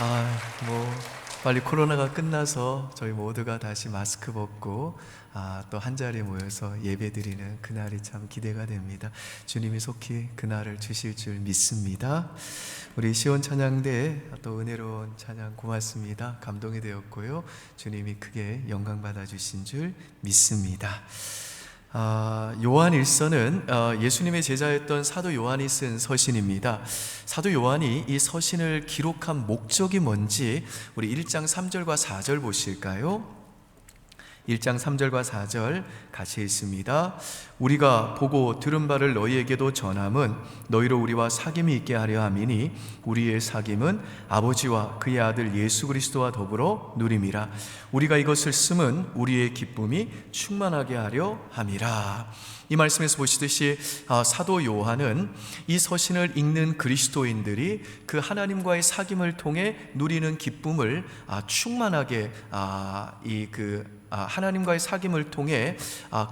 뭐 빨리 코로나가 끝나서 저희 모두가 다시 마스크 벗고 또 한자리에 모여서 예배드리는 그날이 참 기대가 됩니다. 주님이 속히 그날을 주실 줄 믿습니다. 우리 시온 찬양대 또 은혜로운 찬양 고맙습니다. 감동이 되었고요. 주님이 크게 영광 받아 주신 줄 믿습니다. 요한 1서는 예수님의 제자였던 사도 요한이 쓴 서신입니다. 사도 요한이 이 서신을 기록한 목적이 뭔지 우리 1장 3절과 4절 보실까요? 1장 3절과 4절 같이 읽습니다. 우리가 보고 들은 바를 너희에게도 전함은 너희로 우리와 사귐이 있게 하려 함이니 우리의 사귐은 아버지와 그의 아들 예수 그리스도와 더불어 누림이라. 우리가 이것을 쓰면 우리의 기쁨이 충만하게 하려 함이라. 이 말씀에서 보시듯이 사도 요한은 이 서신을 읽는 그리스도인들이 그 하나님과의 사귐을 통해 누리는 기쁨을 충만하게 하나님과의 사귐을 통해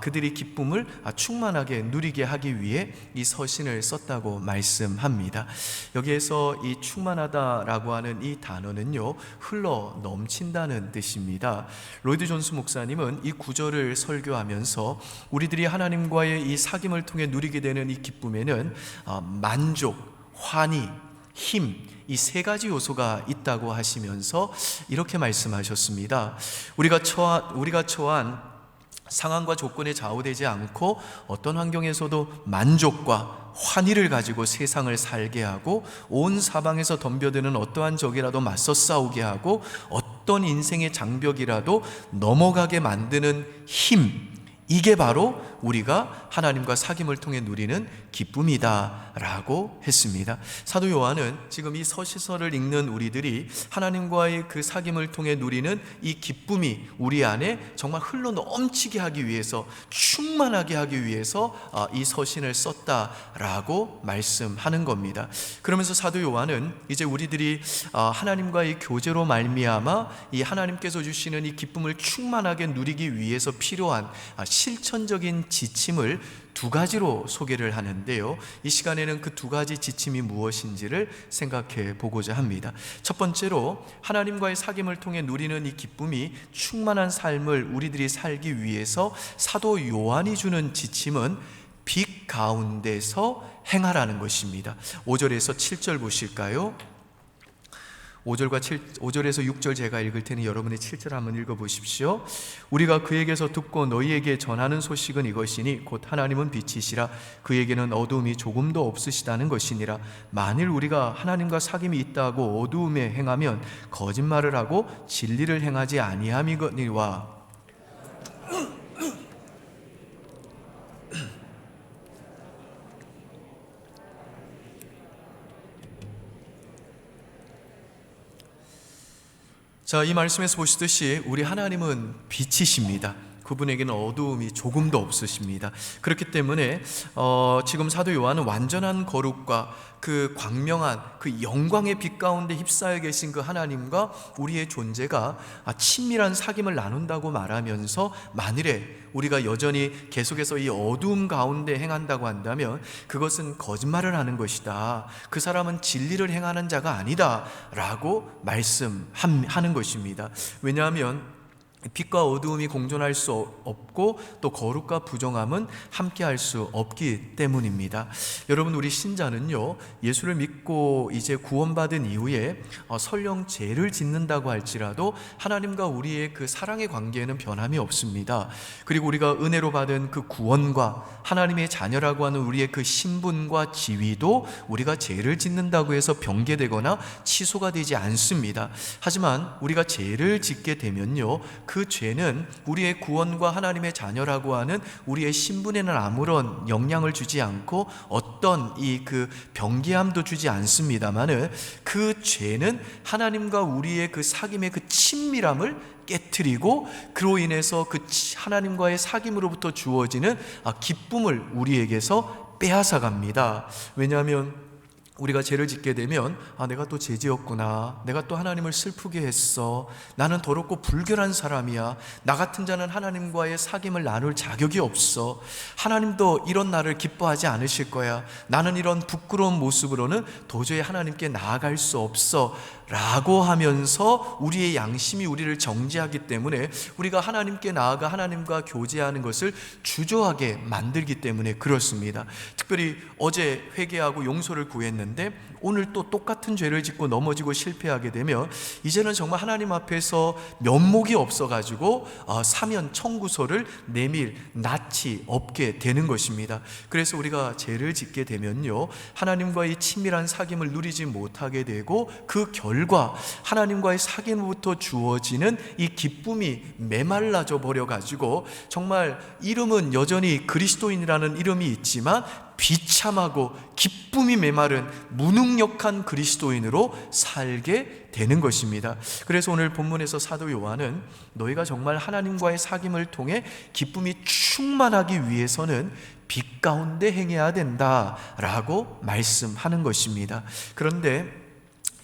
그들이 기쁨을 충만하게 누리게 하기 위해 이 서신을 썼다고 말씀합니다. 여기에서 이 충만하다라고 하는 이 단어는요, 흘러 넘친다는 뜻입니다. 로이드 존스 목사님은 이 구절을 설교하면서 우리들이 하나님과의 이 사귐을 통해 누리게 되는 이 기쁨에는 만족, 환희, 힘, 이 세 가지 요소가 있다고 하시면서 이렇게 말씀하셨습니다. 우리가 처한 상황과 조건에 좌우되지 않고 어떤 환경에서도 만족과 환희를 가지고 세상을 살게 하고 온 사방에서 덤벼드는 어떠한 적이라도 맞서 싸우게 하고 어떤 인생의 장벽이라도 넘어가게 만드는 힘, 이게 바로 우리가 하나님과 사귐을 통해 누리는 기쁨이다 라고 했습니다. 사도 요한은 지금 이 서시서를 읽는 우리들이 하나님과의 그 사귐을 통해 누리는 이 기쁨이 우리 안에 정말 흘러 넘치게 하기 위해서, 충만하게 하기 위해서 이 서신을 썼다라고 말씀하는 겁니다. 그러면서 사도 요한은 이제 우리들이 하나님과의 교제로 말미암아 이 하나님께서 주시는 이 기쁨을 충만하게 누리기 위해서 필요한 실천적인 지침을 두 가지로 소개를 하는데요, 이 시간에는 그 두 가지 지침이 무엇인지를 생각해 보고자 합니다. 첫 번째로 하나님과의 사귐을 통해 누리는 이 기쁨이 충만한 삶을 우리들이 살기 위해서 사도 요한이 주는 지침은 빛 가운데서 행하라는 것입니다. 5절에서 7절 보실까요? 5절에서 6절 제가 읽을 테니 여러분이 7절 한번 읽어보십시오. 우리가 그에게서 듣고 너희에게 전하는 소식은 이것이니 곧 하나님은 빛이시라 그에게는 어두움이 조금도 없으시다는 것이니라. 만일 우리가 하나님과 사귐이 있다고 어두움에 행하면 거짓말을 하고 진리를 행하지 아니함이거니와. 자, 이 말씀에서 보시듯이 우리 하나님은 빛이십니다. 그분에게는 어두움이 조금도 없으십니다. 그렇기 때문에 지금 사도 요한은 완전한 거룩과 그 광명한 그 영광의 빛 가운데 휩싸여 계신 그 하나님과 우리의 존재가 친밀한 사귐을 나눈다고 말하면서, 만일에 우리가 여전히 계속해서 이 어두움 가운데 행한다고 한다면 그것은 거짓말을 하는 것이다, 그 사람은 진리를 행하는 자가 아니다 라고 말씀하는 것입니다. 왜냐하면 빛과 어두움이 공존할 수 없고 또 거룩과 부정함은 함께할 수 없기 때문입니다. 여러분, 우리 신자는요, 예수를 믿고 이제 구원받은 이후에 설령 죄를 짓는다고 할지라도 하나님과 우리의 그 사랑의 관계에는 변함이 없습니다. 그리고 우리가 은혜로 받은 그 구원과 하나님의 자녀라고 하는 우리의 그 신분과 지위도 우리가 죄를 짓는다고 해서 변개되거나 취소가 되지 않습니다. 하지만 우리가 죄를 짓게 되면요, 그 죄는 우리의 구원과 하나님의 자녀라고 하는 우리의 신분에는 아무런 영향을 주지 않고 어떤 그 변개함도 주지 않습니다만은, 그 죄는 하나님과 우리의 그 사귐의 그 친밀함을 깨트리고 그로 인해서 그 하나님과의 사귐으로부터 주어지는 기쁨을 우리에게서 빼앗아갑니다. 왜냐하면 우리가 죄를 짓게 되면 내가 또 죄지었구나, 내가 또 하나님을 슬프게 했어, 나는 더럽고 불결한 사람이야, 나 같은 자는 하나님과의 사귐을 나눌 자격이 없어, 하나님도 이런 나를 기뻐하지 않으실 거야, 나는 이런 부끄러운 모습으로는 도저히 하나님께 나아갈 수 없어 라고 하면서 우리의 양심이 우리를 정죄하기 때문에 우리가 하나님께 나아가 하나님과 교제하는 것을 주저하게 만들기 때문에 그렇습니다. 특별히 어제 회개하고 용서를 구했는데 오늘 또 똑같은 죄를 짓고 넘어지고 실패하게 되면 이제는 정말 하나님 앞에서 면목이 없어가지고 사면 청구서를 내밀 낯이 없게 되는 것입니다. 그래서 우리가 죄를 짓게 되면요, 하나님과의 친밀한 사귐을 누리지 못하게 되고 그 결과 하나님과의 사귐으로부터 주어지는 이 기쁨이 메말라져 버려가지고 정말 이름은 여전히 그리스도인이라는 이름이 있지만 비참하고 기쁨이 메마른 무능력한 그리스도인으로 살게 되는 것입니다. 그래서 오늘 본문에서 사도 요한은 너희가 정말 하나님과의 사귐을 통해 기쁨이 충만하기 위해서는 빛 가운데 행해야 된다라고 말씀하는 것입니다. 그런데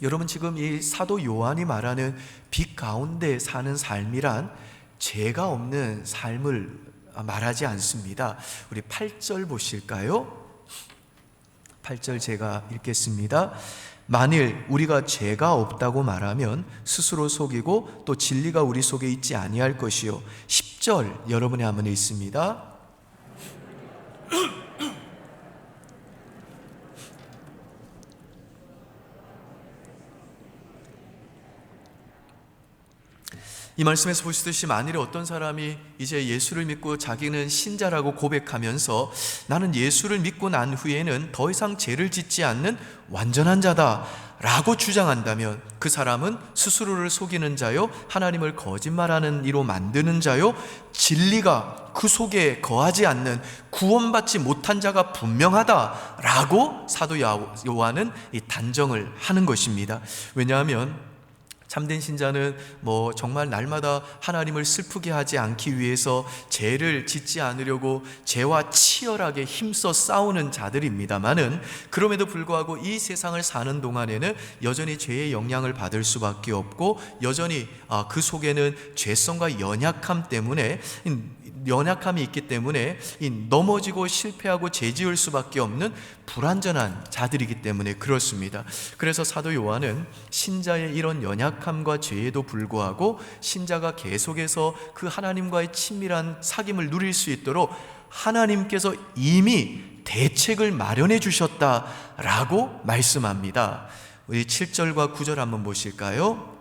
여러분, 지금 이 사도 요한이 말하는 빛 가운데 사는 삶이란 죄가 없는 삶을 말하지 않습니다. 우리 8절 보실까요? 8절 제가 읽겠습니다. 만일 우리가 죄가 없다고 말하면 스스로 속이고 또 진리가 우리 속에 있지 아니할 것이요. 10절 여러분의 한번 읽습니다. 이 말씀에서 보시듯이 만일에 어떤 사람이 이제 예수를 믿고 자기는 신자라고 고백하면서 나는 예수를 믿고 난 후에는 더 이상 죄를 짓지 않는 완전한 자다 라고 주장한다면 그 사람은 스스로를 속이는 자요, 하나님을 거짓말하는 이로 만드는 자요, 진리가 그 속에 거하지 않는 구원받지 못한 자가 분명하다라고 사도 요한은 이 단정을 하는 것입니다. 왜냐하면 참된 신자는 정말 날마다 하나님을 슬프게 하지 않기 위해서 죄를 짓지 않으려고 죄와 치열하게 힘써 싸우는 자들입니다만은, 그럼에도 불구하고 이 세상을 사는 동안에는 여전히 죄의 영향을 받을 수밖에 없고 여전히 그 속에는 죄성과 연약함이 있기 때문에 넘어지고 실패하고 죄지을 수밖에 없는 불완전한 자들이기 때문에 그렇습니다. 그래서 사도 요한은 신자의 이런 연약함과 죄에도 불구하고 신자가 계속해서 그 하나님과의 친밀한 사귐을 누릴 수 있도록 하나님께서 이미 대책을 마련해 주셨다라고 말씀합니다. 우리 7절과 9절 한번 보실까요?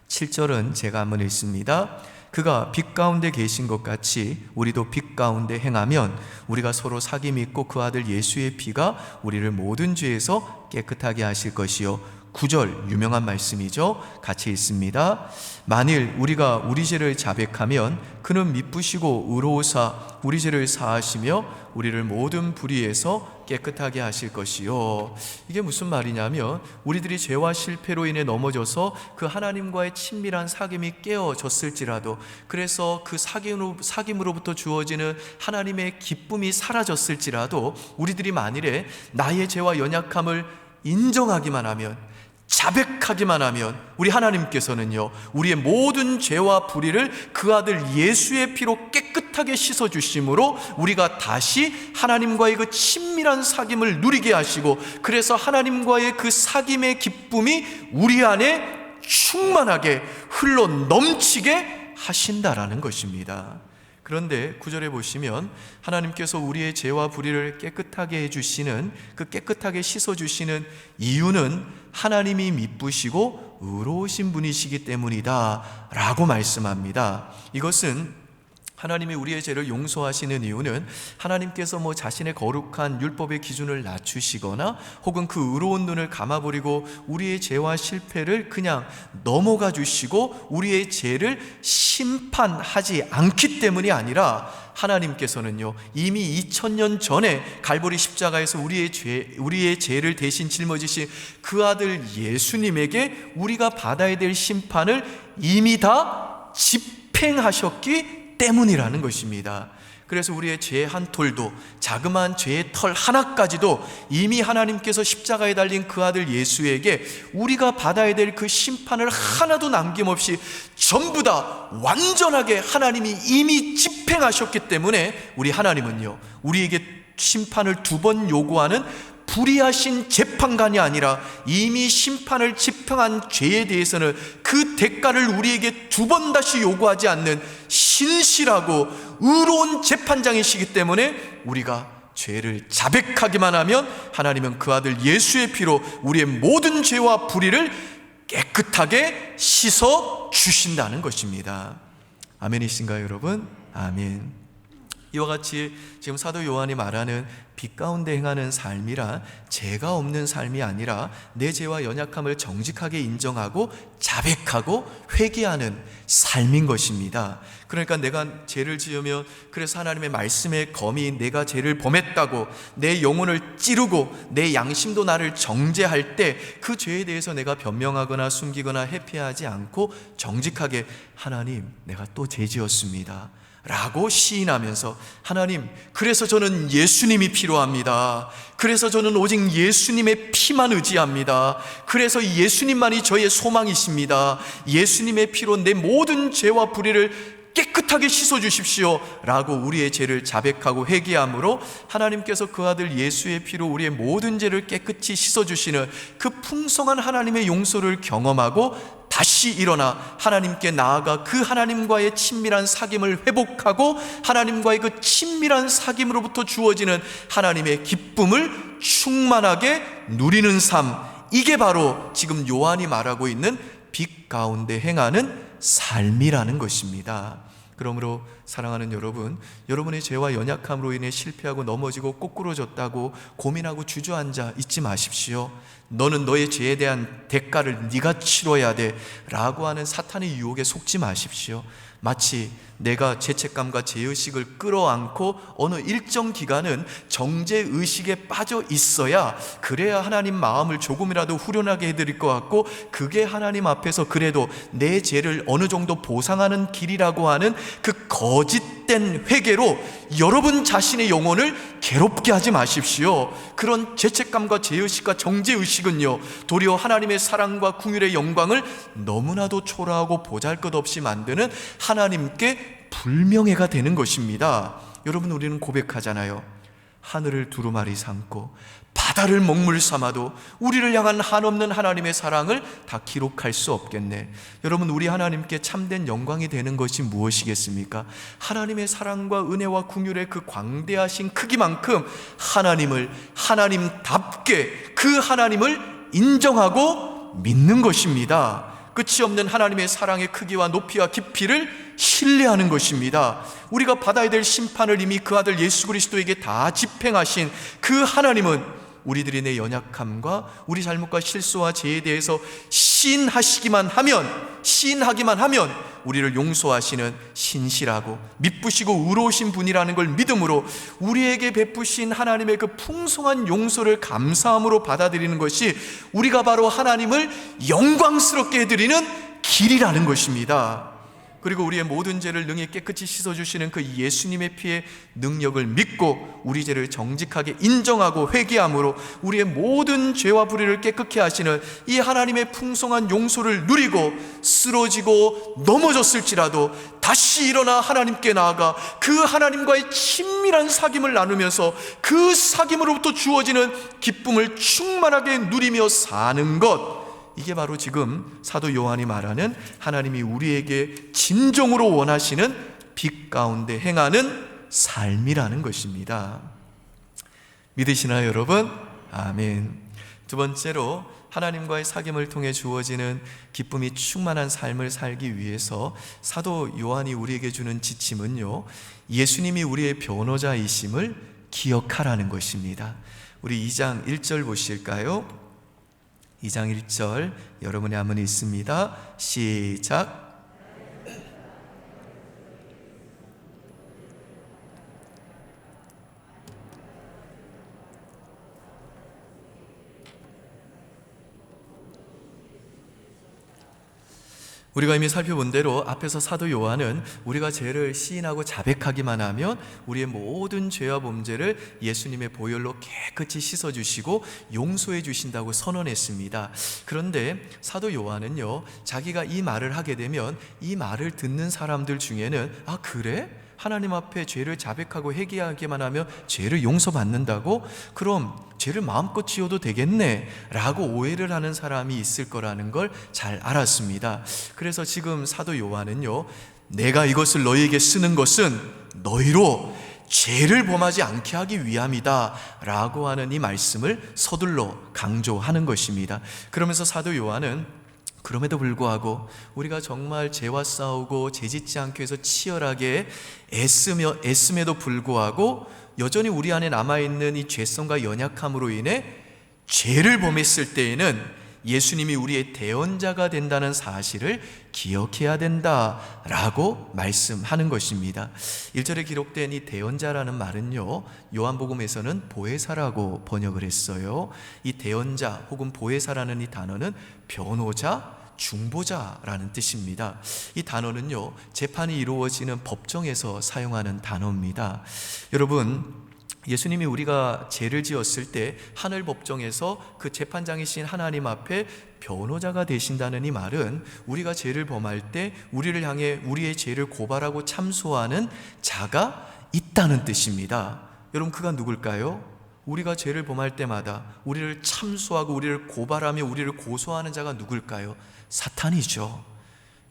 7절은 제가 한번 읽습니다. 그가 빛 가운데 계신 것 같이 우리도 빛 가운데 행하면 우리가 서로 사귐이 있고 그 아들 예수의 피가 우리를 모든 죄에서 깨끗하게 하실 것이요. 9절 유명한 말씀이죠. 같이 읽습니다. 만일 우리가 우리 죄를 자백하면 그는 미쁘시고 의로우사 우리 죄를 사하시며 우리를 모든 불의에서 깨끗하게 하실 것이요. 이게 무슨 말이냐면 우리들이 죄와 실패로 인해 넘어져서 그 하나님과의 친밀한 사귐이 깨어졌을지라도, 그래서 그 사귐으로부터 주어지는 하나님의 기쁨이 사라졌을지라도 우리들이 만일에 나의 죄와 연약함을 인정하기만 하면, 자백하기만 하면 우리 하나님께서는요, 우리의 모든 죄와 불의를 그 아들 예수의 피로 깨끗하게 씻어주심으로 우리가 다시 하나님과의 그 친밀한 사귐을 누리게 하시고, 그래서 하나님과의 그 사귐의 기쁨이 우리 안에 충만하게 흘러 넘치게 하신다라는 것입니다. 그런데 9절에 보시면 하나님께서 우리의 죄와 불의를 깨끗하게 해주시는, 그 깨끗하게 씻어주시는 이유는 하나님이 미쁘시고 의로우신 분이시기 때문이다 라고 말씀합니다. 이것은 하나님이 우리의 죄를 용서하시는 이유는 하나님께서 자신의 거룩한 율법의 기준을 낮추시거나 혹은 그 의로운 눈을 감아버리고 우리의 죄와 실패를 그냥 넘어가 주시고 우리의 죄를 심판하지 않기 때문이 아니라, 하나님께서는요 이미 2000년 전에 갈보리 십자가에서 우리의 죄를 대신 짊어지신 그 아들 예수님에게 우리가 받아야 될 심판을 이미 다 집행하셨기 때문이라는 것입니다. 그래서 우리의 죄 한 톨도, 자그마한 죄의 털 하나까지도 이미 하나님께서 십자가에 달린 그 아들 예수에게 우리가 받아야 될 그 심판을 하나도 남김없이 전부 다 완전하게 하나님이 이미 집행하셨기 때문에 우리 하나님은요 우리에게 심판을 2번 요구하는 불의하신 재판관이 아니라 이미 심판을 집행한 죄에 대해서는 그 대가를 우리에게 두 번 다시 요구하지 않는 신실하고 의로운 재판장이시기 때문에 우리가 죄를 자백하기만 하면 하나님은 그 아들 예수의 피로 우리의 모든 죄와 불의를 깨끗하게 씻어 주신다는 것입니다. 아멘이신가요, 여러분? 아멘. 이와 같이 지금 사도 요한이 말하는 빛 가운데 행하는 삶이란 죄가 없는 삶이 아니라 내 죄와 연약함을 정직하게 인정하고 자백하고 회개하는 삶인 것입니다. 그러니까 내가 죄를 지으면 그래서 하나님의 말씀의 검이 내가 죄를 범했다고 내 영혼을 찌르고 내 양심도 나를 정죄할 때 그 죄에 대해서 내가 변명하거나 숨기거나 회피하지 않고 정직하게 하나님, 내가 또 죄 지었습니다 라고 시인하면서 하나님, 그래서 저는 예수님이 필요합니다. 그래서 저는 오직 예수님의 피만 의지합니다. 그래서 예수님만이 저의 소망이십니다. 예수님의 피로 내 모든 죄와 불의를 깨끗하게 씻어주십시오 라고 우리의 죄를 자백하고 회개함으로 하나님께서 그 아들 예수의 피로 우리의 모든 죄를 깨끗이 씻어주시는 그 풍성한 하나님의 용서를 경험하고 다시 일어나 하나님께 나아가 그 하나님과의 친밀한 사귐을 회복하고 하나님과의 그 친밀한 사귐으로부터 주어지는 하나님의 기쁨을 충만하게 누리는 삶, 이게 바로 지금 요한이 말하고 있는 빛 가운데 행하는 삶이라는 것입니다. 그러므로 사랑하는 여러분, 여러분의 죄와 연약함으로 인해 실패하고 넘어지고 꼬꾸러졌다고 고민하고 주저앉아 있지 마십시오. 너는 너의 죄에 대한 대가를 네가 치러야 돼 라고 하는 사탄의 유혹에 속지 마십시오. 마치 내가 죄책감과 죄의식을 끌어안고 어느 일정 기간은 정죄의식에 빠져 있어야 그래야 하나님 마음을 조금이라도 후련하게 해드릴 것 같고 그게 하나님 앞에서 그래도 내 죄를 어느 정도 보상하는 길이라고 하는 그 거짓된 회개로 여러분 자신의 영혼을 괴롭게 하지 마십시오. 그런 죄책감과 죄의식과 정죄의식은요, 도리어 하나님의 사랑과 긍휼의 영광을 너무나도 초라하고 보잘것없이 만드는 하나님께 불명예가 되는 것입니다. 여러분, 우리는 고백하잖아요. 하늘을 두루마리 삼고 바다를 먹물 삼아도 우리를 향한 한없는 하나님의 사랑을 다 기록할 수 없겠네. 여러분, 우리 하나님께 참된 영광이 되는 것이 무엇이겠습니까? 하나님의 사랑과 은혜와 긍휼의 그 광대하신 크기만큼 하나님을 하나님답게 그 하나님을 인정하고 믿는 것입니다. 끝이 없는 하나님의 사랑의 크기와 높이와 깊이를 신뢰하는 것입니다. 우리가 받아야 될 심판을 이미 그 아들 예수 그리스도에게 다 집행하신 그 하나님은 우리들이 내 연약함과 우리 잘못과 실수와 죄에 대해서 시인하기만 하면 우리를 용서하시는 신실하고 미쁘시고 의로우신 분이라는 걸 믿음으로 우리에게 베푸신 하나님의 그 풍성한 용서를 감사함으로 받아들이는 것이 우리가 바로 하나님을 영광스럽게 해드리는 길이라는 것입니다. 그리고 우리의 모든 죄를 능히 깨끗이 씻어주시는 그 예수님의 피의 능력을 믿고 우리 죄를 정직하게 인정하고 회개함으로 우리의 모든 죄와 불의를 깨끗게 하시는 이 하나님의 풍성한 용서를 누리고 쓰러지고 넘어졌을지라도 다시 일어나 하나님께 나아가 그 하나님과의 친밀한 사귐을 나누면서 그 사귐으로부터 주어지는 기쁨을 충만하게 누리며 사는 것, 이게 바로 지금 사도 요한이 말하는 하나님이 우리에게 진정으로 원하시는 빛 가운데 행하는 삶이라는 것입니다. 믿으시나요, 여러분? 아멘. 두 번째로 하나님과의 사귐을 통해 주어지는 기쁨이 충만한 삶을 살기 위해서 사도 요한이 우리에게 주는 지침은요, 예수님이 우리의 변호자이심을 기억하라는 것입니다. 우리 2장 1절 보실까요? 2장 1절 여러분의 한문이 있습니다. 시작. 우리가 이미 살펴본 대로 앞에서 사도 요한은 우리가 죄를 시인하고 자백하기만 하면 우리의 모든 죄와 범죄를 예수님의 보혈로 깨끗이 씻어주시고 용서해 주신다고 선언했습니다. 그런데 사도 요한은요, 자기가 이 말을 하게 되면 이 말을 듣는 사람들 중에는 아 그래? 하나님 앞에 죄를 자백하고 회개하기만 하면 죄를 용서받는다고? 그럼 죄를 마음껏 지어도 되겠네 라고 오해를 하는 사람이 있을 거라는 걸 잘 알았습니다. 그래서 지금 사도 요한은요, 내가 이것을 너희에게 쓰는 것은 너희로 죄를 범하지 않게 하기 위함이다 라고 하는 이 말씀을 서둘러 강조하는 것입니다. 그러면서 사도 요한은 그럼에도 불구하고 우리가 정말 죄와 싸우고 죄짓지 않기 위해서 치열하게 애씀에도 불구하고 여전히 우리 안에 남아있는 이 죄성과 연약함으로 인해 죄를 범했을 때에는 예수님이 우리의 대언자가 된다는 사실을 기억해야 된다라고 말씀하는 것입니다. 1절에 기록된 이 대언자라는 말은요, 요한복음에서는 보혜사라고 번역을 했어요. 이 대언자 혹은 보혜사라는 이 단어는 변호자, 중보자라는 뜻입니다. 이 단어는요, 재판이 이루어지는 법정에서 사용하는 단어입니다. 여러분, 예수님이 우리가 죄를 지었을 때 하늘 법정에서 그 재판장이신 하나님 앞에 변호자가 되신다는 이 말은 우리가 죄를 범할 때 우리를 향해 우리의 죄를 고발하고 참소하는 자가 있다는 뜻입니다. 여러분, 그가 누굴까요? 우리가 죄를 범할 때마다 우리를 참소하고 우리를 고발하며 우리를 고소하는 자가 누굴까요? 사탄이죠.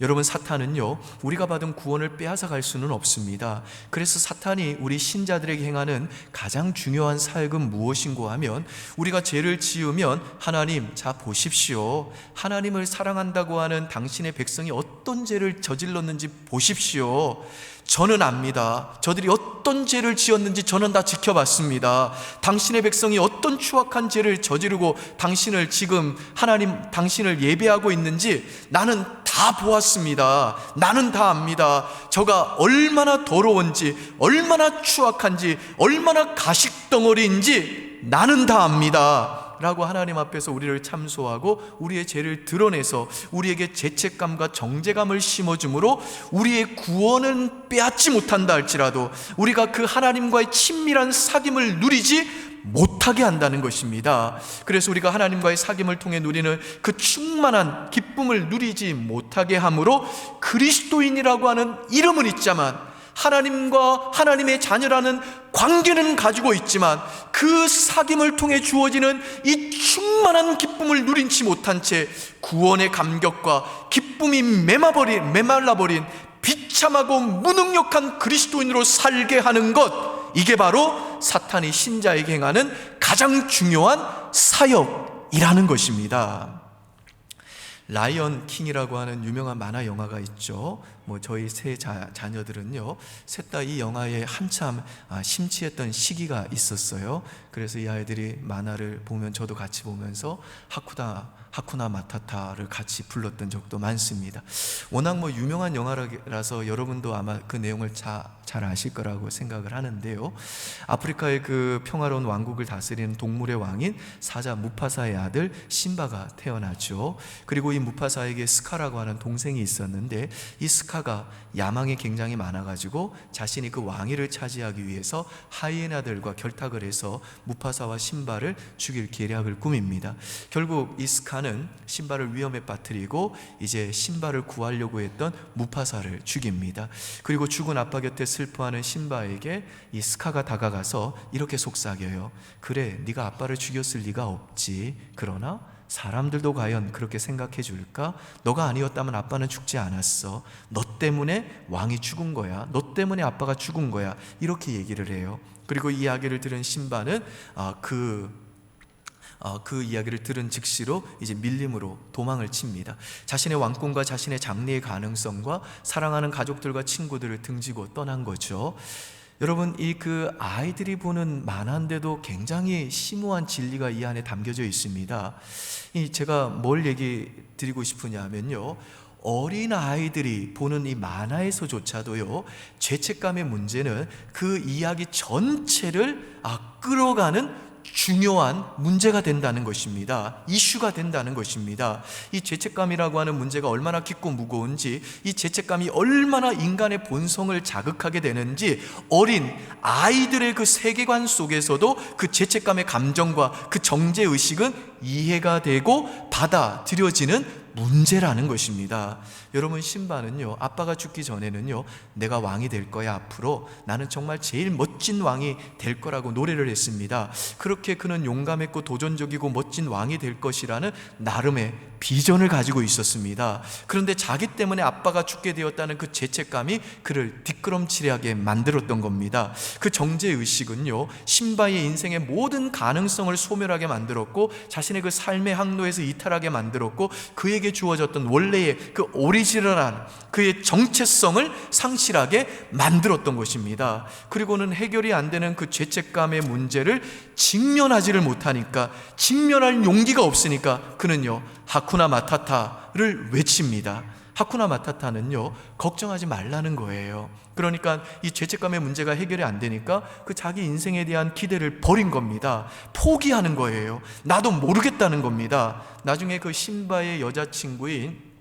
여러분, 사탄은요, 우리가 받은 구원을 빼앗아 갈 수는 없습니다. 그래서 사탄이 우리 신자들에게 행하는 가장 중요한 사역은 무엇인고 하면, 우리가 죄를 지으면 하나님, 자 보십시오, 하나님을 사랑한다고 하는 당신의 백성이 어떤 죄를 저질렀는지 보십시오. 저는 압니다. 저들이 어떤 죄를 지었는지 저는 다 지켜봤습니다. 당신의 백성이 어떤 추악한 죄를 저지르고 당신을 지금 하나님 당신을 예배하고 있는지 나는 다 보았습니다. 나는 다 압니다. 저가 얼마나 더러운지, 얼마나 추악한지, 얼마나 가식덩어리인지 나는 다 압니다 라고 하나님 앞에서 우리를 참소하고 우리의 죄를 드러내서 우리에게 죄책감과 정죄감을 심어주므로 우리의 구원은 빼앗지 못한다 할지라도 우리가 그 하나님과의 친밀한 사귐을 누리지 못하게 한다는 것입니다. 그래서 우리가 하나님과의 사귐을 통해 누리는 그 충만한 기쁨을 누리지 못하게 함으로 그리스도인이라고 하는 이름은 있지만 하나님과 하나님의 자녀라는 관계는 가지고 있지만 그 사귐을 통해 주어지는 이 충만한 기쁨을 누리지 못한 채 구원의 감격과 기쁨이 메말라버린 비참하고 무능력한 그리스도인으로 살게 하는 것, 이게 바로 사탄이 신자에게 행하는 가장 중요한 사역이라는 것입니다. 라이언 킹이라고 하는 유명한 만화 영화가 있죠. 저희 세 자녀들은요, 셋 다 이 영화에 한참 심취했던 시기가 있었어요. 그래서 이 아이들이 만화를 보면 저도 같이 보면서 하쿠나 마타타를 같이 불렀던 적도 많습니다. 워낙 유명한 영화라서 여러분도 아마 그 내용을 잘 아실 거라고 생각을 하는데요. 아프리카의 그 평화로운 왕국을 다스리는 동물의 왕인 사자 무파사의 아들 심바가 태어나죠. 그리고 이 무파사에게 스카라고 하는 동생이 있었는데 이 스카가 야망이 굉장히 많아가지고 자신이 그 왕위를 차지하기 위해서 하이에나들과 결탁을 해서 무파사와 심바를 죽일 계략을 꾸밉니다. 결국 이 스카는 심바를 위험에 빠뜨리고 이제 심바를 구하려고 했던 무파사를 죽입니다. 그리고 죽은 아빠 곁에 슬퍼하는 심바에게 이 스카가 다가가서 이렇게 속삭여요. 그래, 네가 아빠를 죽였을 리가 없지. 그러나 사람들도 과연 그렇게 생각해 줄까? 너가 아니었다면 아빠는 죽지 않았어. 너 때문에 왕이 죽은 거야. 너 때문에 아빠가 죽은 거야. 이렇게 얘기를 해요. 그리고 이 이야기를 들은 심바는 그 이야기를 들은 즉시로 이제 밀림으로 도망을 칩니다. 자신의 왕권과 자신의 장래의 가능성과 사랑하는 가족들과 친구들을 등지고 떠난 거죠. 여러분, 그 아이들이 보는 만화인데도 굉장히 심오한 진리가 이 안에 담겨져 있습니다. 제가 뭘 얘기 드리고 싶으냐면요, 어린 아이들이 보는 이 만화에서조차도요, 죄책감의 문제는 그 이야기 전체를 끌어가는 중요한 문제가 된다는 것입니다. 이슈가 된다는 것입니다. 이 죄책감이라고 하는 문제가 얼마나 깊고 무거운지, 이 죄책감이 얼마나 인간의 본성을 자극하게 되는지 어린 아이들의 그 세계관 속에서도 그 죄책감의 감정과 그 정죄의식은 이해가 되고 받아들여지는 문제라는 것입니다. 여러분, 심바는요, 아빠가 죽기 전에는요, 내가 왕이 될 거야, 앞으로 나는 정말 제일 멋진 왕이 될 거라고 노래를 했습니다. 그렇게 그는 용감했고 도전적이고 멋진 왕이 될 것이라는 나름의 비전을 가지고 있었습니다. 그런데 자기 때문에 아빠가 죽게 되었다는 그 죄책감이 그를 뒷걸음질하게 만들었던 겁니다. 그 정죄의식은요, 심바의 인생의 모든 가능성을 소멸하게 만들었고, 자신의 그 삶의 항로에서 이탈하게 만들었고, 그에게 주어졌던 원래의 그 오리지널한 그의 정체성을 상실하게 만들었던 것입니다. 그리고는 해결이 안 되는 그 죄책감의 문제를 직면하지를 못하니까, 직면할 용기가 없으니까 그는요, 하쿠나 마타타를 외칩니다. 하쿠나 마타타는요, 걱정하지 말라는 거예요. 그러니까 이 죄책감의 문제가 해결이 안 되니까 그 자기 인생에 대한 기대를 버린 겁니다. 포기하는 거예요. 나도 모르겠다는 겁니다. 나중에 그 심바의 여자친구인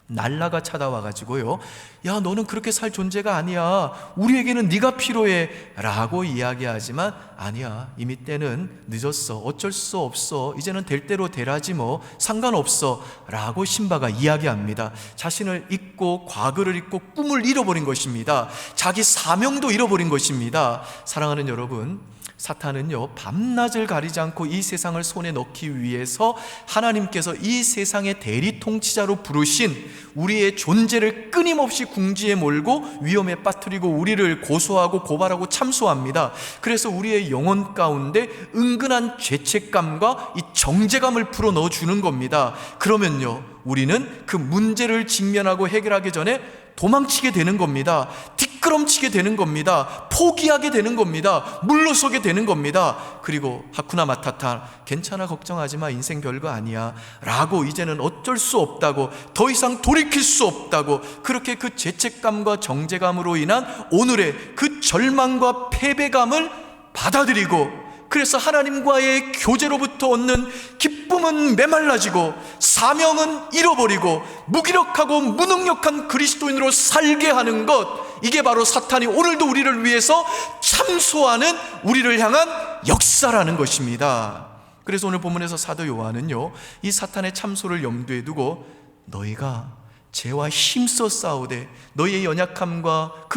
날라가 찾아와가지고요, 야, 너는 그렇게 살 존재가 아니야, 우리에게는 네가 필요해 라고 이야기하지만, 아니야, 이미 때는 늦었어, 어쩔 수 없어, 이제는 될 대로 되라지 뭐, 상관없어 라고 심바가 이야기합니다. 자신을 잊고 과거를 잊고 꿈을 잃어버린 것입니다. 자기 사명도 잃어버린 것입니다. 사랑하는 여러분, 사탄은요, 밤낮을 가리지 않고 이 세상을 손에 넣기 위해서 하나님께서 이 세상의 대리 통치자로 부르신 우리의 존재를 끊임없이 궁지에 몰고 위험에 빠뜨리고 우리를 고소하고 고발하고 참소합니다. 그래서 우리의 영혼 가운데 은근한 죄책감과 이 정죄감을 풀어 넣어주는 겁니다. 그러면요, 우리는 그 문제를 직면하고 해결하기 전에 도망치게 되는 겁니다. 뒷걸음치게 되는 겁니다. 포기하게 되는 겁니다. 물러서게 되는 겁니다. 그리고 하쿠나 마타타, 괜찮아, 걱정하지 마, 인생 별거 아니야 라고, 이제는 어쩔 수 없다고, 더 이상 돌이킬 수 없다고, 그렇게 그 죄책감과 정죄감으로 인한 오늘의 그 절망과 패배감을 받아들이고, 그래서 하나님과의 교제로부터 얻는 기쁨은 메말라지고 사명은 잃어버리고 무기력하고 무능력한 그리스도인으로 살게 하는 것, 이게 바로 사탄이 오늘도 우리를 위해서 참소하는 우리를 향한 역사라는 것입니다. 그래서 오늘 본문에서 사도 요한은요, 이 사탄의 참소를 염두에 두고 너희가 죄와 힘써 싸우되 너희의 연약함과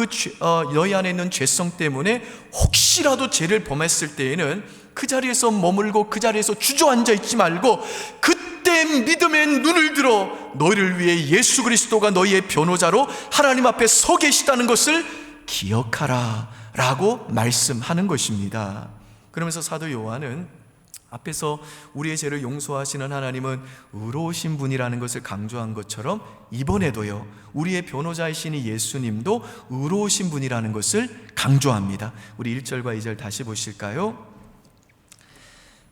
너희 안에 있는 죄성 때문에 혹시라도 죄를 범했을 때에는 그 자리에서 머물고 그 자리에서 주저앉아 있지 말고 그때 믿음의 눈을 들어 너희를 위해 예수 그리스도가 너희의 변호자로 하나님 앞에 서 계시다는 것을 기억하라 라고 말씀하는 것입니다. 그러면서 사도 요한은 앞에서 우리의 죄를 용서하시는 하나님은 의로우신 분이라는 것을 강조한 것처럼 이번에도요, 우리의 변호자이신 예수님도 의로우신 분이라는 것을 강조합니다. 우리 1절과 2절 다시 보실까요?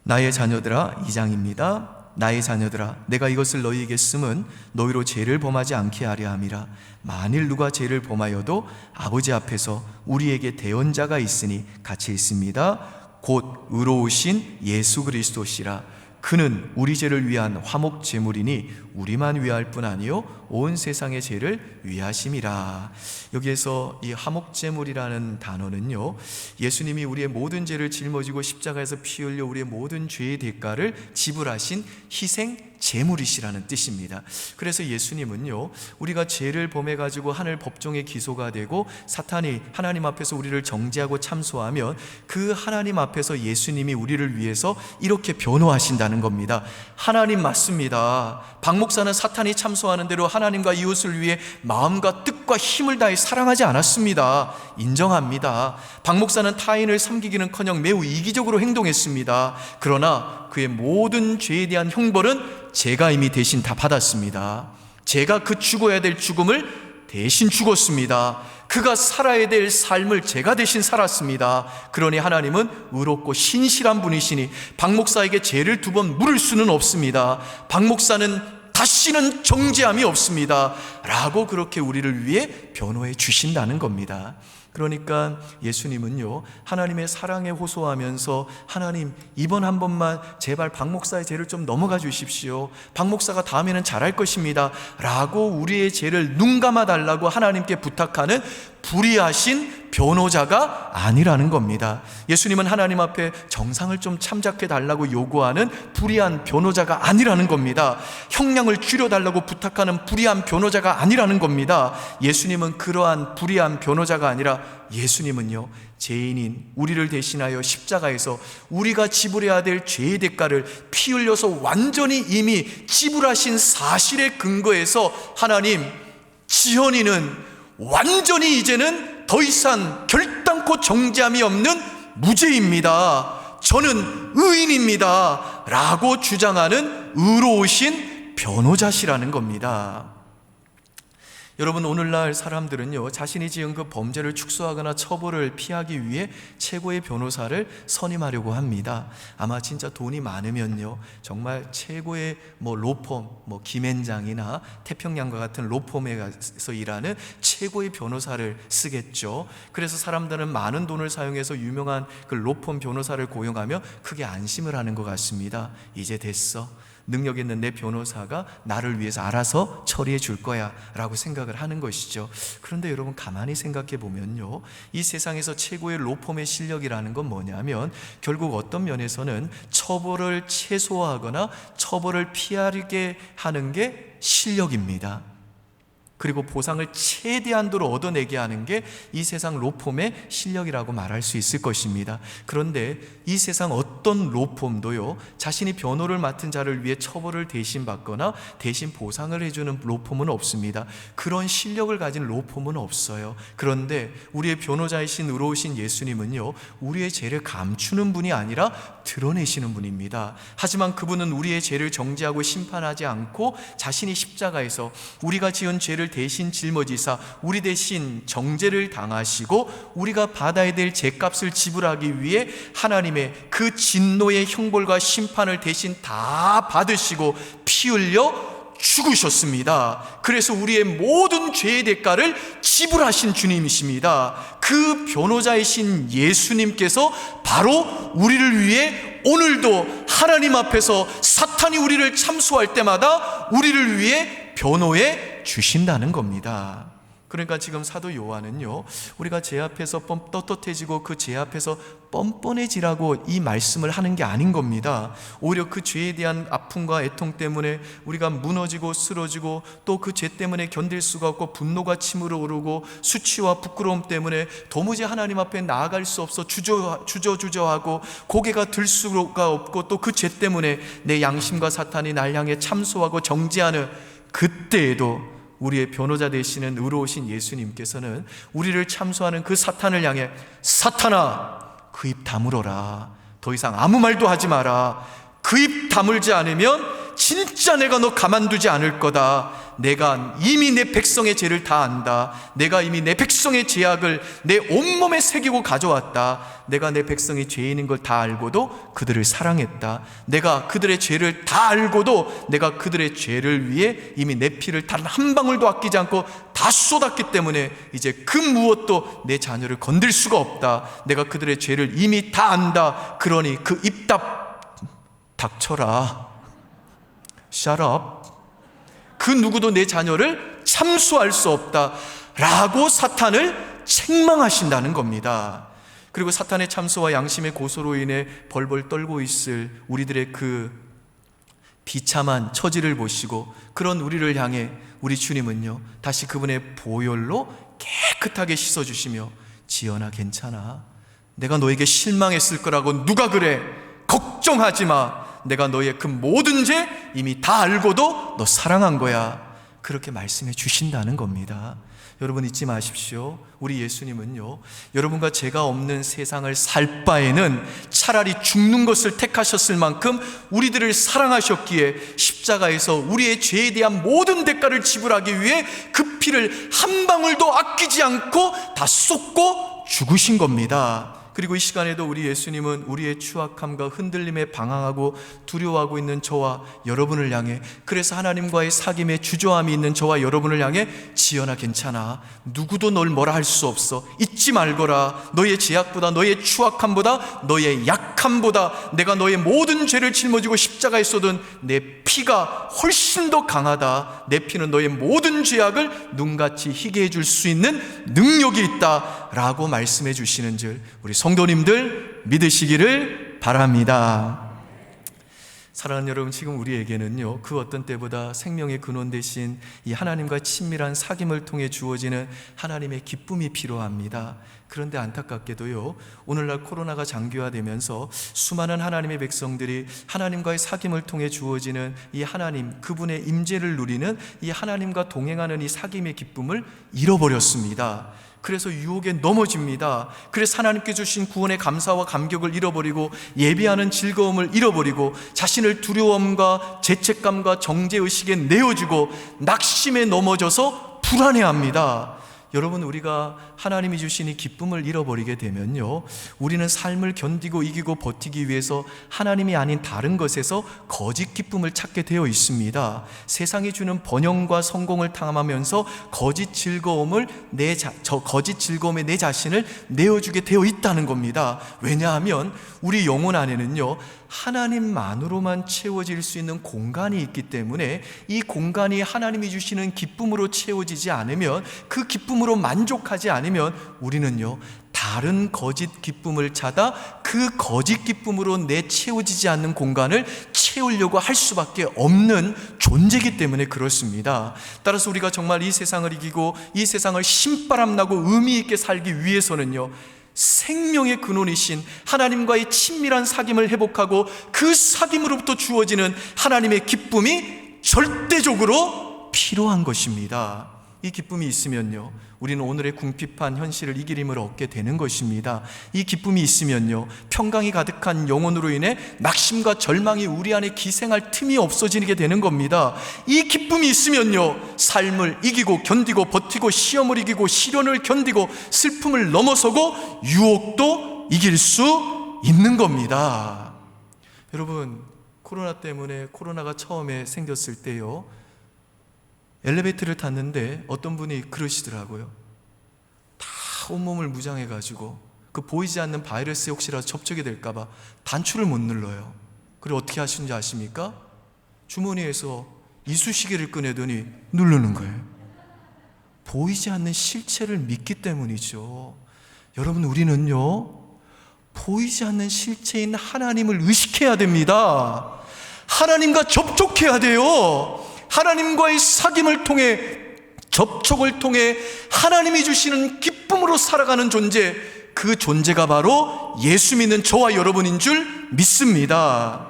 나의 자녀들아, 2장입니다. 나의 자녀들아, 내가 이것을 너희에게 쓰면 너희로 죄를 범하지 않게 하려 함이라. 만일 누가 죄를 범하여도 아버지 앞에서 우리에게 대언자가 있으니 같이 있습니다. 곧 의로우신 예수 그리스도시라. 그는 우리 죄를 위한 화목 제물이니 우리만 위할 뿐 아니요 온 세상의 죄를 위하심이라. 여기에서 이 화목 제물이라는 단어는요, 예수님이 우리의 모든 죄를 짊어지고 십자가에서 피 흘려 우리의 모든 죄의 대가를 지불하신 희생 제물이시라는 뜻입니다. 그래서 예수님은요, 우리가 죄를 범해 가지고 하늘 법정에 기소가 되고 사탄이 하나님 앞에서 우리를 정죄하고 참소하면 그 하나님 앞에서 예수님이 우리를 위해서 이렇게 변호하신다는 겁니다. 하나님 맞습니다. 박 목사는 사탄이 참소하는 대로 하나님과 이웃을 위해 마음과 뜻과 힘을 다해 사랑하지 않았습니다. 인정합니다. 박 목사는 타인을 섬기기는커녕 매우 이기적으로 행동했습니다. 그러나 그의 모든 죄에 대한 형벌은 제가 이미 대신 다 받았습니다. 제가 그 죽어야 될 죽음을 대신 죽었습니다. 그가 살아야 될 삶을 제가 대신 살았습니다. 그러니 하나님은 의롭고 신실한 분이시니 박 목사에게 죄를 2번 물을 수는 없습니다. 박 목사는 다시는 정죄함이 없습니다 라고 그렇게 우리를 위해 변호해 주신다는 겁니다. 그러니까 예수님은요, 하나님의 사랑에 호소하면서 하나님, 이번 한 번만 제발 박 목사의 죄를 좀 넘어가 주십시오. 박 목사가 다음에는 잘할 것입니다 라고 우리의 죄를 눈 감아 달라고 하나님께 부탁하는 불의하신 변호자가 아니라는 겁니다. 예수님은 하나님 앞에 정상을 좀 참작해 달라고 요구하는 불의한 변호자가 아니라는 겁니다. 형량을 줄여달라고 부탁하는 불의한 변호자가 아니라는 겁니다. 예수님은 그러한 불의한 변호자가 아니라 예수님은요, 죄인인 우리를 대신하여 십자가에서 우리가 지불해야 될 죄의 대가를 피 흘려서 완전히 이미 지불하신 사실에 근거해서 하나님, 지현이는 완전히 이제는 더 이상 결단코 정죄함이 없는 무죄입니다. 저는 의인입니다. 라고 주장하는 의로우신 변호자시라는 겁니다. 여러분, 오늘날 사람들은요, 자신이 지은 그 범죄를 축소하거나 처벌을 피하기 위해 최고의 변호사를 선임하려고 합니다. 아마 진짜 돈이 많으면요, 정말 최고의 로펌, 김앤장이나 태평양과 같은 로펌에서 일하는 최고의 변호사를 쓰겠죠. 그래서 사람들은 많은 돈을 사용해서 유명한 그 로펌 변호사를 고용하며 크게 안심을 하는 것 같습니다. 이제 됐어, 능력 있는 내 변호사가 나를 위해서 알아서 처리해 줄 거야 라고 생각을 하는 것이죠. 그런데 여러분, 가만히 생각해 보면요, 이 세상에서 최고의 로펌의 실력이라는 건 뭐냐면 결국 어떤 면에서는 처벌을 최소화하거나 처벌을 피하게 하는 게 실력입니다. 그리고 보상을 최대한도로 얻어내게 하는 게 이 세상 로펌의 실력이라고 말할 수 있을 것입니다. 그런데 이 세상 어떤 로펌도요, 자신이 변호를 맡은 자를 위해 처벌을 대신 받거나 대신 보상을 해주는 로펌은 없습니다. 그런 실력을 가진 로펌은 없어요. 그런데 우리의 변호자이신 의로우신 예수님은요, 우리의 죄를 감추는 분이 아니라 드러내시는 분입니다. 하지만 그분은 우리의 죄를 정죄하고 심판하지 않고 자신이 십자가에서 우리가 지은 죄를 대신 짊어지사 우리 대신 정죄를 당하시고 우리가 받아야 될 죄값을 지불하기 위해 하나님의 그 진노의 형벌과 심판을 대신 다 받으시고 피 흘려 죽으셨습니다. 그래서 우리의 모든 죄의 대가를 지불하신 주님이십니다. 그 변호자이신 예수님께서 바로 우리를 위해 오늘도 하나님 앞에서 사탄이 우리를 참소할 때마다 우리를 위해 변호해 주신다는 겁니다. 그러니까 지금 사도 요한은요, 우리가 죄 앞에서 떳떳해지고 그 죄 앞에서 뻔뻔해지라고 이 말씀을 하는 게 아닌 겁니다. 오히려 그 죄에 대한 아픔과 애통 때문에 우리가 무너지고 쓰러지고 또 그 죄 때문에 견딜 수가 없고 분노가 치밀어 오르고 수치와 부끄러움 때문에 도무지 하나님 앞에 나아갈 수 없어 주저주저하고 고개가 들 수가 없고 또 그 죄 때문에 내 양심과 사탄이 날 향해 참소하고 정죄하는 그때에도 우리의 변호자 되시는 의로우신 예수님께서는 우리를 참소하는 그 사탄을 향해 사탄아, 그 입 다물어라. 더 이상 아무 말도 하지 마라. 그 입 다물지 않으면 진짜 내가 너 가만두지 않을 거다. 내가 이미 내 백성의 죄를 다 안다. 내가 이미 내 백성의 죄악을 내 온몸에 새기고 가져왔다. 내가 내 백성이 죄인인 걸 다 알고도 그들을 사랑했다. 내가 그들의 죄를 다 알고도 내가 그들의 죄를 위해 이미 내 피를 단 한 방울도 아끼지 않고 다 쏟았기 때문에 이제 그 무엇도 내 자녀를 건들 수가 없다. 내가 그들의 죄를 이미 다 안다. 그러니 그 입 닥쳐라. Shut up. 그 누구도 내 자녀를 참수할 수 없다 라고 사탄을 책망하신다는 겁니다. 그리고 사탄의 참소와 양심의 고소로 인해 벌벌 떨고 있을 우리들의 그 비참한 처지를 보시고 그런 우리를 향해 우리 주님은요, 다시 그분의 보혈로 깨끗하게 씻어주시며 지연아, 괜찮아. 내가 너에게 실망했을 거라고 누가 그래. 걱정하지 마. 내가 너의 그 모든 죄 이미 다 알고도 너 사랑한 거야. 그렇게 말씀해 주신다는 겁니다. 여러분, 잊지 마십시오. 우리 예수님은요, 여러분과 죄가 없는 세상을 살 바에는 차라리 죽는 것을 택하셨을 만큼 우리들을 사랑하셨기에 십자가에서 우리의 죄에 대한 모든 대가를 지불하기 위해 그 피를 한 방울도 아끼지 않고 다 쏟고 죽으신 겁니다. 그리고 이 시간에도 우리 예수님은 우리의 추악함과 흔들림에 방황하고 두려워하고 있는 저와 여러분을 향해, 그래서 하나님과의 사귐에 주저함이 있는 저와 여러분을 향해 지연아, 괜찮아. 누구도 널 뭐라 할 수 없어. 잊지 말거라. 너의 죄악보다, 너의 추악함보다, 너의 약함보다 내가 너의 모든 죄를 짊어지고 십자가에 쏟은 내 피가 훨씬 더 강하다. 내 피는 너의 모든 죄악을 눈같이 희게 해줄 수 있는 능력이 있다라고 말씀해 주시는 줄 우리 성도님들 믿으시기를 바랍니다. 사랑하는 여러분, 지금 우리에게는요, 그 어떤 때보다 생명의 근원 대신 이 하나님과 친밀한 사귐을 통해 주어지는 하나님의 기쁨이 필요합니다. 그런데 안타깝게도요, 오늘날 코로나가 장기화되면서 수많은 하나님의 백성들이 하나님과의 사귐을 통해 주어지는 이 하나님, 그분의 임재를 누리는 이 하나님과 동행하는 이 사귐의 기쁨을 잃어버렸습니다. 그래서 유혹에 넘어집니다. 그래서 하나님께 주신 구원의 감사와 감격을 잃어버리고 예배하는 즐거움을 잃어버리고 자신을 두려움과 죄책감과 정죄의식에 내어주고 낙심에 넘어져서 불안해합니다. 여러분, 우리가 하나님이 주신 이 기쁨을 잃어버리게 되면요, 우리는 삶을 견디고 이기고 버티기 위해서 하나님이 아닌 다른 것에서 거짓 기쁨을 찾게 되어 있습니다. 세상이 주는 번영과 성공을 탐하면서 거짓 즐거움에 내 자신을 내어주게 되어 있다는 겁니다. 왜냐하면 우리 영혼 안에는요, 하나님만으로만 채워질 수 있는 공간이 있기 때문에 이 공간이 하나님이 주시는 기쁨으로 채워지지 않으면, 그 기쁨으로 만족하지 않으면 우리는요, 다른 거짓 기쁨을 찾아 그 거짓 기쁨으로 내 채워지지 않는 공간을 채우려고 할 수밖에 없는 존재이기 때문에 그렇습니다. 따라서 우리가 정말 이 세상을 이기고 이 세상을 신바람나고 의미 있게 살기 위해서는요, 생명의 근원이신 하나님과의 친밀한 사귐을 회복하고 그 사귐으로부터 주어지는 하나님의 기쁨이 절대적으로 필요한 것입니다. 이 기쁨이 있으면요, 우리는 오늘의 궁핍한 현실을 이길 힘을 얻게 되는 것입니다. 이 기쁨이 있으면요, 평강이 가득한 영혼으로 인해 낙심과 절망이 우리 안에 기생할 틈이 없어지게 되는 겁니다. 이 기쁨이 있으면요, 삶을 이기고 견디고 버티고 시험을 이기고 시련을 견디고 슬픔을 넘어서고 유혹도 이길 수 있는 겁니다. 여러분, 코로나 때문에, 코로나가 처음에 생겼을 때요, 엘리베이터를 탔는데 어떤 분이 그러시더라고요. 다 온몸을 무장해가지고 그 보이지 않는 바이러스에 혹시라도 접촉이 될까봐 단추를 못 눌러요. 그리고 어떻게 하시는지 아십니까? 주머니에서 이쑤시개를 꺼내더니 누르는 거예요. 보이지 않는 실체를 믿기 때문이죠. 여러분, 우리는요, 보이지 않는 실체인 하나님을 의식해야 됩니다. 하나님과 접촉해야 돼요. 하나님과의 사귐을 통해, 접촉을 통해 하나님이 주시는 기쁨으로 살아가는 존재, 그 존재가 바로 예수 믿는 저와 여러분인 줄 믿습니다.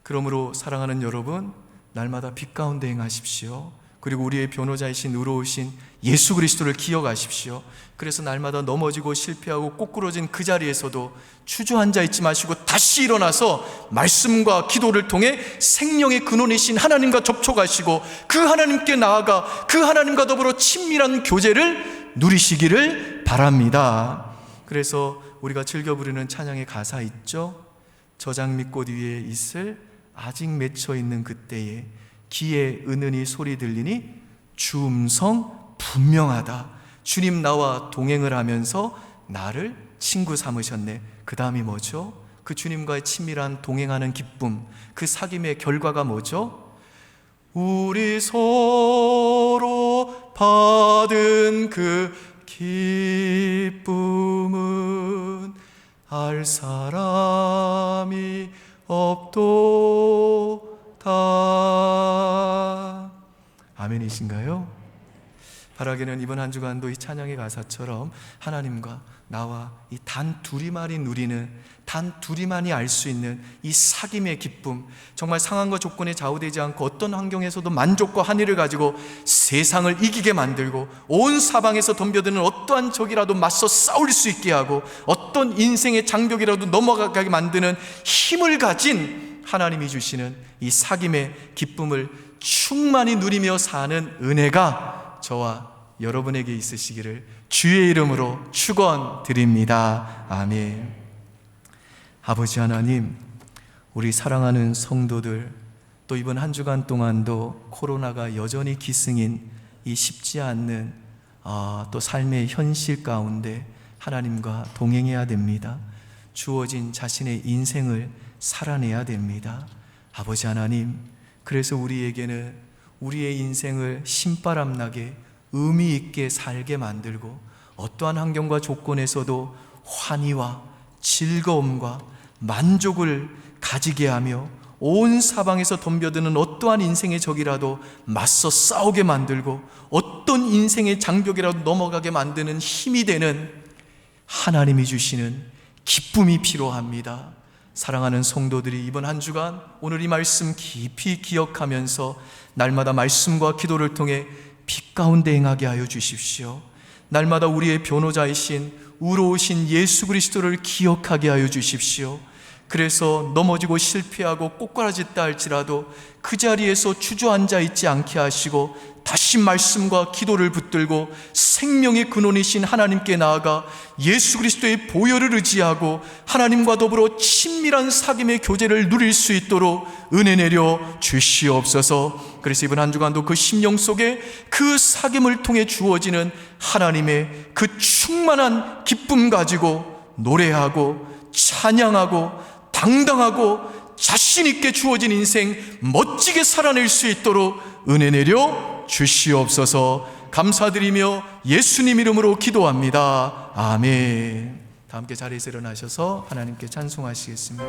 그러므로 사랑하는 여러분, 날마다 빛 가운데 행하십시오. 그리고 우리의 변호자이신 의로우신 예수 그리스도를 기억하십시오. 그래서 날마다 넘어지고 실패하고 꼬꾸러진 그 자리에서도 주저앉아 있지 마시고 다시 일어나서 말씀과 기도를 통해 생명의 근원이신 하나님과 접촉하시고 그 하나님께 나아가 그 하나님과 더불어 친밀한 교제를 누리시기를 바랍니다. 그래서 우리가 즐겨 부르는 찬양의 가사 있죠? 저장미꽃 위에 있을 아직 맺혀 있는 그때에 귀에 은은히 소리 들리니 주 음성 분명하다. 주님 나와 동행을 하면서 나를 친구 삼으셨네. 그 다음이 뭐죠? 그 주님과의 친밀한 동행하는 기쁨, 그 사귐의 결과가 뭐죠? 우리 서로 받은 그 기쁨은 알 사람이 없도다. 아멘이신가요? 바라기는 이번 한 주간도 이 찬양의 가사처럼 하나님과 나와 이 단 둘이만이 누리는, 단 둘이만이 알 수 있는 이 사귐의 기쁨, 정말 상황과 조건에 좌우되지 않고 어떤 환경에서도 만족과 한의를 가지고 세상을 이기게 만들고 온 사방에서 덤벼드는 어떠한 적이라도 맞서 싸울 수 있게 하고 어떤 인생의 장벽이라도 넘어가게 만드는 힘을 가진 하나님이 주시는 이 사귐의 기쁨을 충만히 누리며 사는 은혜가 저와 여러분에게 있으시기를 주의 이름으로 축원드립니다. 아멘. 아버지 하나님, 우리 사랑하는 성도들, 또 이번 한 주간 동안도 코로나가 여전히 기승인 이 쉽지 않는 또 삶의 현실 가운데 하나님과 동행해야 됩니다. 주어진 자신의 인생을 살아내야 됩니다. 아버지 하나님, 그래서 우리에게는 우리의 인생을 신바람나게 의미 있게 살게 만들고 어떠한 환경과 조건에서도 환희와 즐거움과 만족을 가지게 하며 온 사방에서 덤벼드는 어떠한 인생의 적이라도 맞서 싸우게 만들고 어떤 인생의 장벽이라도 넘어가게 만드는 힘이 되는 하나님이 주시는 기쁨이 필요합니다. 사랑하는 성도들이 이번 한 주간 오늘 이 말씀 깊이 기억하면서 날마다 말씀과 기도를 통해 빛 가운데 행하게 하여 주십시오. 날마다 우리의 변호자이신 의로우신 예수 그리스도를 기억하게 하여 주십시오. 그래서 넘어지고 실패하고 꼬꾸라졌다 할지라도 그 자리에서 주저앉아 있지 않게 하시고 다시 말씀과 기도를 붙들고 생명의 근원이신 하나님께 나아가 예수 그리스도의 보혈을 의지하고 하나님과 더불어 친밀한 사귐의 교제를 누릴 수 있도록 은혜 내려 주시옵소서. 그래서 이번 한 주간도 그 심령 속에 그 사귐을 통해 주어지는 하나님의 그 충만한 기쁨 가지고 노래하고 찬양하고 당당하고 자신 있게 주어진 인생 멋지게 살아낼 수 있도록 은혜 내려 주시옵소서. 감사드리며 예수님 이름으로 기도합니다. 아멘. 다 함께 자리에서 일어나셔서 하나님께 찬송하시겠습니다.